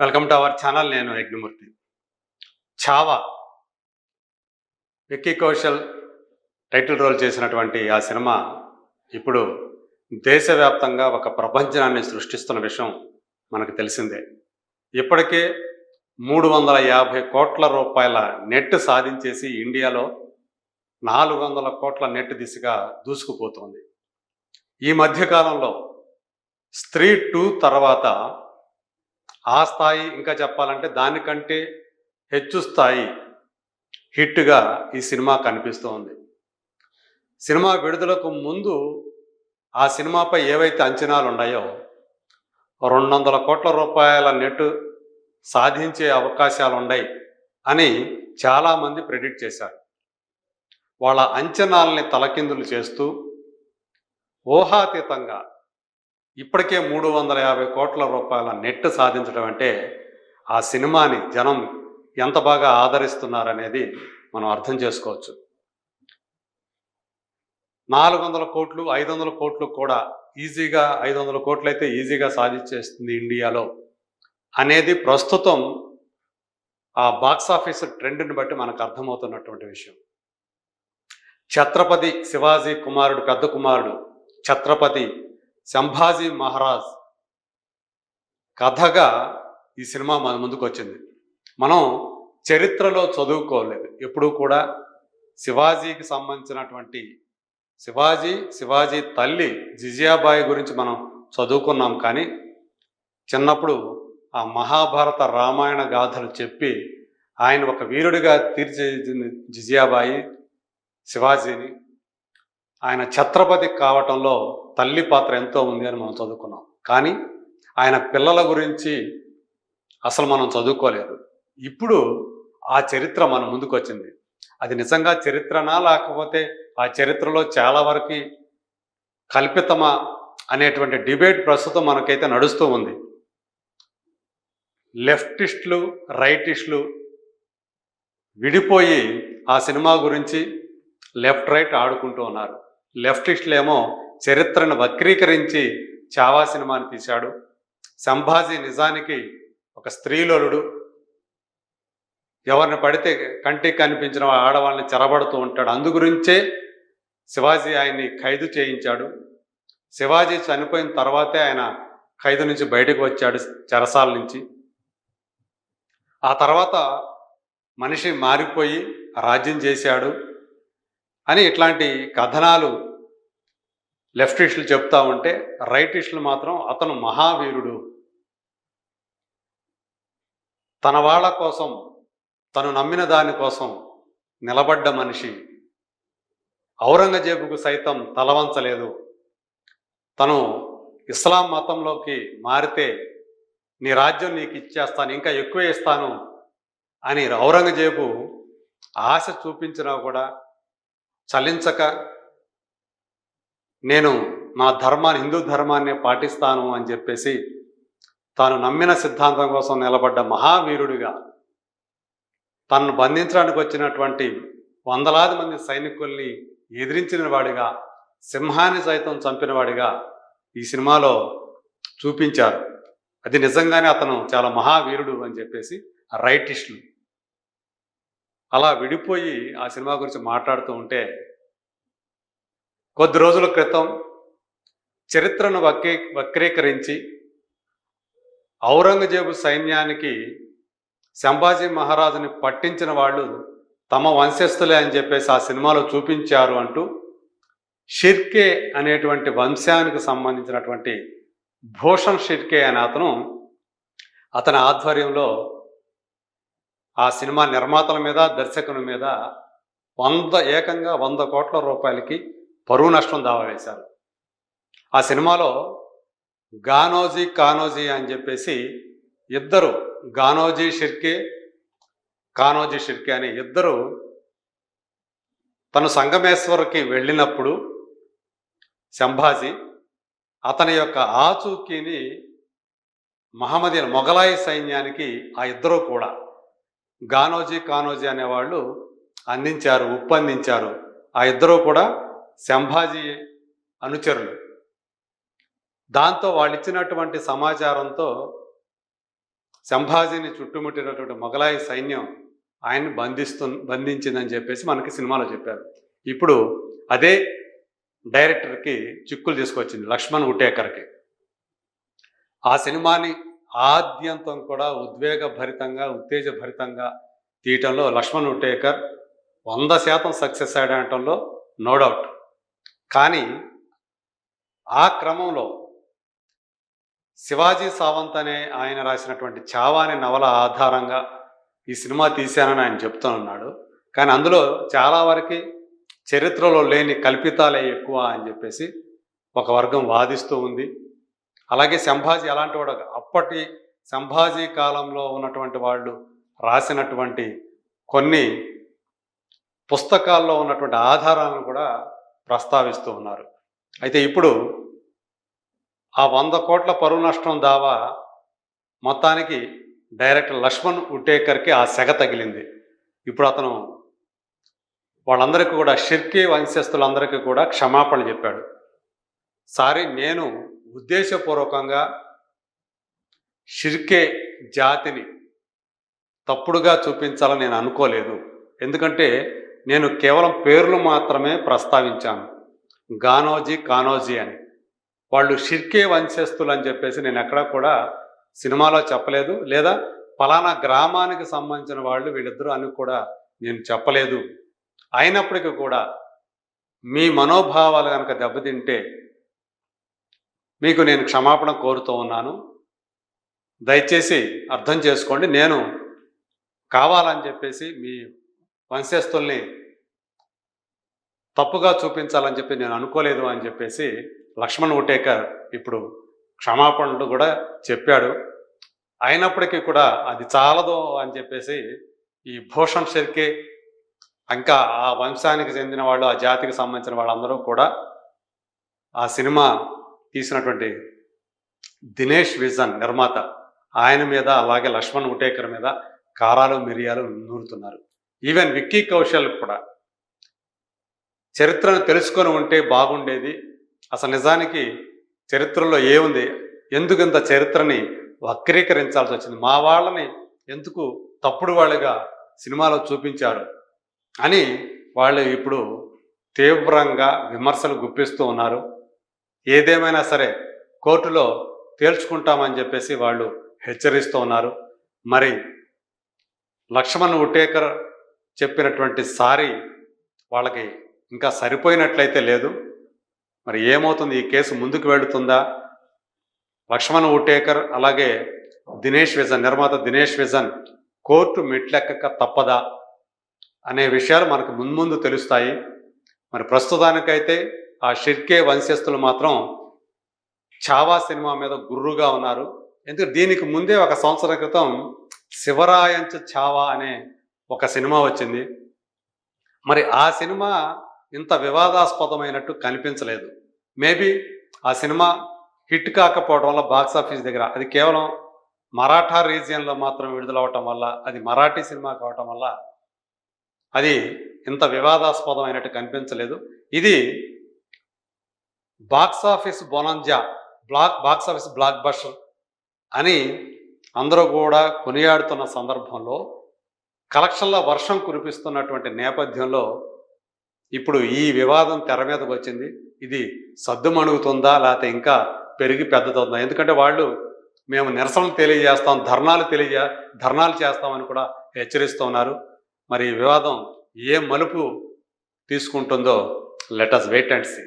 Welcome to our channel. నేను Yagnamurthy. Chhaava Vicky Kaushal title role చేసినటువంటి ఆ సినిమా ఇప్పుడు దేశవ్యాప్తంగా ఒక ప్రపంచాన్ని సృష్టిస్తున్న విషయం మనకు తెలిసిందే. ఇప్పటికే 350 కోట్ల రూపాయల నెట్ సాధించేసి ఇండియాలో 400 కోట్ల నెట్ దిశగా దూసుకుపోతోంది. ఈ మధ్యకాలంలో స్త్రీ 2 తర్వాత ఆ స్థాయి, ఇంకా చెప్పాలంటే దానికంటే హెచ్చు స్థాయి హిట్గా ఈ సినిమా కనిపిస్తోంది. సినిమా విడుదలకు ముందు ఆ సినిమాపై ఏవైతే అంచనాలు ఉన్నాయో 200 కోట్ల రూపాయల నెట్ సాధించే అవకాశాలు ఉన్నాయి అని చాలామంది ప్రెడిక్ట్ చేశారు. వాళ్ళ అంచనాల్ని తలకిందులు చేస్తూ ఊహాతీతంగా ఇప్పటికే 350 కోట్ల రూపాయల నెట్ సాధించడం అంటే ఆ సినిమాని జనం ఎంత బాగా ఆదరిస్తున్నారనేది మనం అర్థం చేసుకోవచ్చు. 400 కోట్లు 500 కోట్లు కూడా ఈజీగా, 500 కోట్లు అయితే ఈజీగా సాధించేస్తుంది ఇండియాలో అనేది ప్రస్తుతం ఆ బాక్సాఫీస్ ట్రెండ్ని బట్టి మనకు అర్థమవుతున్నటువంటి విషయం. ఛత్రపతి శివాజీ కుమారుడు, పెద్ద కుమారుడు ఛత్రపతి సంభాజీ మహారాజ్ కథగా ఈ సినిమా మన ముందుకు వచ్చింది. మనం చరిత్రలో చదువుకోలేదు ఎప్పుడూ కూడా. శివాజీకి సంబంధించినటువంటి శివాజీ తల్లి జిజియాబాయి గురించి మనం చదువుకున్నాం, కానీ చిన్నప్పుడు ఆ మహాభారత రామాయణ గాథలు చెప్పి ఆయన ఒక వీరుడిగా తీర్చిదిద్దింది జిజియాబాయి శివాజీని. ఆయన ఛత్రపతి కావటంలో తల్లి పాత్ర ఎంతో ఉంది అని మనం చదువుకున్నాం, కానీ ఆయన పిల్లల గురించి అసలు మనం చదువుకోలేదు. ఇప్పుడు ఆ చరిత్ర మన ముందుకు వచ్చింది. అది నిజంగా చరిత్రనా లేకపోతే ఆ చరిత్రలో చాలా వరకు కల్పితమా అనేటువంటి డిబేట్ ప్రస్తుతం మనకైతే నడుస్తూ ఉంది. లెఫ్టిస్టులు రైటిస్టులు విడిపోయి ఆ సినిమా గురించి లెఫ్ట్ రైట్ ఆడుకుంటూ ఉన్నారు. లెఫ్టిస్టులేమో చరిత్రను వక్రీకరించి చావా సినిమాని తీశాడు, సంభాజీ నిజానికి ఒక స్త్రీలోలుడు, ఎవరిని పడితే కంటికి కనిపించిన ఆడవాళ్ళని చెరబడుతూ ఉంటాడు, అందుగురించే శివాజీ ఆయన్ని ఖైదు చేయించాడు. శివాజీ చనిపోయిన తర్వాతే ఆయన ఖైదు నుంచి బయటకు వచ్చాడు, చెరసాల నుంచి. ఆ తర్వాత మనిషి మారిపోయి రాజ్యం చేశాడు అని ఇట్లాంటి కథనాలు లెఫ్టిస్టులు చెప్తా ఉంటే, రైటిస్టులు మాత్రం అతను మహావీరుడు, తన వాళ్ళ కోసం, తను నమ్మిన దానికోసం నిలబడ్డ మనిషి, ఔరంగజేబుకు సైతం తలవంచలేదు, తను ఇస్లాం మతంలోకి మారితే నీ రాజ్యం నీకు ఇచ్చేస్తాను, ఇంకా ఎక్కువ ఇస్తాను అని ఔరంగజేబు ఆశ చూపించినా కూడా చలించక నేను నా ధర్మాన్ని, హిందూ ధర్మాన్ని పాటిస్తాను అని చెప్పేసి తాను నమ్మిన సిద్ధాంతం కోసం నిలబడ్డ మహావీరుడిగా, తనను బంధించడానికి వచ్చినటువంటి వందలాది మంది సైనికుల్ని ఎదిరించిన వాడిగా, సింహాన్ని సైతం చంపిన వాడిగా ఈ సినిమాలో చూపించారు. అది నిజంగానే అతను చాలా మహావీరుడు అని చెప్పేసి రైటిస్టులు అలా విడిపోయి ఆ సినిమా గురించి మాట్లాడుతూ ఉంటే, కొద్ది రోజుల క్రితం చరిత్రను వక్రీకరించి ఔరంగజేబు సైన్యానికి సంభాజీ మహారాజుని పట్టించిన వాళ్ళు తమ వంశస్థులే అని చెప్పేసి ఆ సినిమాలో చూపించారు అంటూ షిర్కే అనేటువంటి వంశానికి సంబంధించినటువంటి భూషణ్ షిర్కే అనే అతని ఆధ్వర్యంలో ఆ సినిమా నిర్మాతల మీద, దర్శకుని మీద ఏకంగా 100 కోట్ల రూపాయలకి పరువు నష్టం దావా వేశారు. ఆ సినిమాలో కానోజీ అని చెప్పేసి ఇద్దరు, కానోజీ షిర్కే అని ఇద్దరు తను సంగమేశ్వర్కి వెళ్ళినప్పుడు సంభాజీ అతని యొక్క ఆచూకీని మహమ్మదీన్ మొఘలాయి సైన్యానికి ఆ ఇద్దరు కూడా కానోజీ అనేవాళ్ళు ఉప్పందించారు. ఆ ఇద్దరు కూడా సంభాజీ అనుచరులు. దాంతో వాళ్ళు ఇచ్చినటువంటి సమాచారంతో సంభాజీని చుట్టుముట్టినటువంటి మొఘలాయి సైన్యం ఆయన్ని బంధించిందని చెప్పేసి మనకి సినిమాలో చెప్పారు. ఇప్పుడు అదే డైరెక్టర్కి చిక్కులు తీసుకొచ్చింది లక్ష్మణ్ ఉటేకర్కి. ఆ సినిమాని ఆద్యంతం కూడా ఉద్వేగభరితంగా ఉత్తేజభరితంగా తీయటంలో లక్ష్మణ్ ఉటేకర్ 100% సక్సెస్ అయ్యడంలో నో డౌట్. కానీ ఆ క్రమంలో శివాజీ సావంత్ అనే ఆయన రాసినటువంటి చావా అనే నవల ఆధారంగా ఈ సినిమా తీశానని ఆయన చెప్తూ ఉన్నాడు. కానీ అందులో చాలా వరకు చరిత్రలో లేని కల్పితాలే ఎక్కువ అని చెప్పేసి ఒక వర్గం వాదిస్తూ ఉంది. అలాగే సంభాజీ ఎలాంటి వాడు, అప్పటి సంభాజీ కాలంలో ఉన్నటువంటి వాళ్ళు రాసినటువంటి కొన్ని పుస్తకాల్లో ఉన్నటువంటి ఆధారాలను కూడా ప్రస్తావిస్తూ ఉన్నారు. అయితే ఇప్పుడు ఆ 100 కోట్ల పరువు నష్టం దావా మొత్తానికి డైరెక్టర్ లక్ష్మణ్ ఉటేకర్కి ఆ సెగ తగిలింది. ఇప్పుడు అతను వాళ్ళందరికీ కూడా, షిర్కే వంశస్థులందరికీ కూడా క్షమాపణ చెప్పాడు. సారీ, నేను ఉద్దేశపూర్వకంగా షిర్కే జాతిని తప్పుడుగా చూపించాలని నేను అనుకోలేదు. ఎందుకంటే నేను కేవలం పేర్లు మాత్రమే ప్రస్తావించాను, గానోజీ కానోజీ అని. వాళ్ళు షిర్కే వంశస్థులు అని చెప్పేసి నేను ఎక్కడా కూడా సినిమాలో చెప్పలేదు, లేదా ఫలానా గ్రామానికి సంబంధించిన వాళ్ళు వీళ్ళిద్దరూ అని కూడా నేను చెప్పలేదు. అయినప్పటికీ కూడా మీ మనోభావాలు కనుక దెబ్బతింటే మీకు నేను క్షమాపణ కోరుతూ ఉన్నాను. దయచేసి అర్థం చేసుకోండి. నేను కావాలని చెప్పేసి మీ వంశస్థుల్ని తప్పుగా చూపించాలని చెప్పి నేను అనుకోలేదు అని చెప్పేసి లక్ష్మణ్ ఉటేకర్ ఇప్పుడు క్షమాపణలు కూడా చెప్పాడు. అయినప్పటికీ కూడా అది చాలదు అని చెప్పేసి ఈ భూషణ్ షిర్కే ఇంకా ఆ వంశానికి చెందిన వాళ్ళు, ఆ జాతికి సంబంధించిన వాళ్ళందరూ కూడా ఆ సినిమా తీసినటువంటి దినేష్ విజన్ నిర్మాత ఆయన మీద, అలాగే లక్ష్మణ్ ఉటేకర్ మీద కారాలు మిరియాలు నూరుతున్నారు. ఈవెన్ విక్కీ కౌశల్ కూడా చరిత్రను తెలుసుకొని ఉంటే బాగుండేది, అసలు నిజానికి చరిత్రలో ఏముంది, ఎందుకు ఇంత చరిత్రని వక్రీకరించాల్సి వచ్చింది, మా వాళ్ళని ఎందుకు తప్పుడు వాళ్ళుగా సినిమాలో చూపించారు అని వాళ్ళు ఇప్పుడు తీవ్రంగా విమర్శలు గుప్పిస్తూ ఉన్నారు. ఏదేమైనా సరే కోర్టులో తేల్చుకుంటామని చెప్పేసి వాళ్ళు హెచ్చరిస్తూ ఉన్నారు. మరి లక్ష్మణ్ ఉటేకర్ చెప్పినటువంటి సారీ వాళ్ళకి ఇంకా సరిపోయినట్లయితే లేదు. మరి ఏమవుతుంది, ఈ కేసు ముందుకు వెళుతుందా, లక్ష్మణ్ ఉటేకర్ అలాగే దినేష్ విజన్ నిర్మాత దినేష్ విజన్ కోర్టు మెట్లెక్కక తప్పదా అనే విషయాలు మనకు ముందు తెలుస్తాయి. మరి ప్రస్తుతానికైతే ఆ షిర్కే వంశస్థులు మాత్రం చావా సినిమా మీద గుర్రుగా ఉన్నారు. ఎందుకంటే దీనికి ముందే 1 సంవత్సరం క్రితం శివరాయంచ చావా అనే ఒక సినిమా వచ్చింది. మరి ఆ సినిమా ఇంత వివాదాస్పదమైనట్టు కనిపించలేదు. మేబీ ఆ సినిమా హిట్ కాకపోవడం వల్ల బాక్సాఫీస్ దగ్గర, అది కేవలం మరాఠా రీజియన్లో మాత్రం విడుదలవటం వల్ల, అది మరాఠీ సినిమా కావటం వల్ల అది ఇంత వివాదాస్పదమైనట్టు కనిపించలేదు. ఇది box office bonanza, box office block buster అని అందరూ కూడా కొనియాడుతున్న సందర్భంలో, కలెక్షన్ల వర్షం కురిపిస్తున్నటువంటి నేపథ్యంలో ఇప్పుడు ఈ వివాదం తెర మీదకి వచ్చింది. ఇది సద్దుమణుగుతుందా లేకపోతే ఇంకా పెరిగి పెద్దదవుతుందా? ఎందుకంటే వాళ్ళు మేము నిరసనలు తెలియజేస్తాం, ధర్నాలు చేస్తామని కూడా హెచ్చరిస్తూ ఉన్నారు. మరి ఈ వివాదం ఏ మలుపు తీసుకుంటుందో let us wait and see.